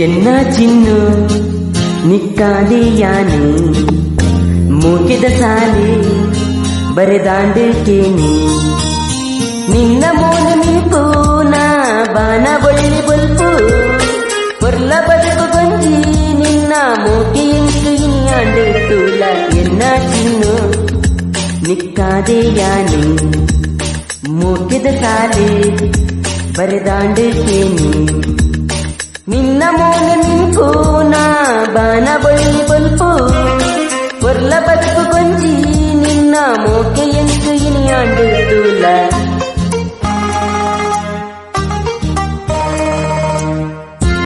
ಎನ್ನ ಚಿನ್ನು ನಿಕ್ಕಾದೆಯಾನು ಮೂಗಿದ ಸಾಲೆ ಬರೆದಾಂಡೇನಿ ನಿನ್ನ ಮೂಲ ಮಿಲ್ಪು ನಾ ಬಾನ ಬಳ್ಳಿ ಬಲ್ಪು పొర్ల బతుకు కొంచి నిన్న మూకి ఇంకు ఇన్యాண்டு తూల ఎన్న చిన్ను నిక్కాదేయాని మూకిద సాలే ಬರೆದಾಂಡೇನಿ ನಿನ್ನ ಮೂಲ ನಿಂಪು ನಾ ಬಾನ ಬಳ್ಳಿ ಬಲ್ಪು పొర్ల బతుకు కొంచి నిన్న మూకి ఇంకు ఇన్యాண்டு తూల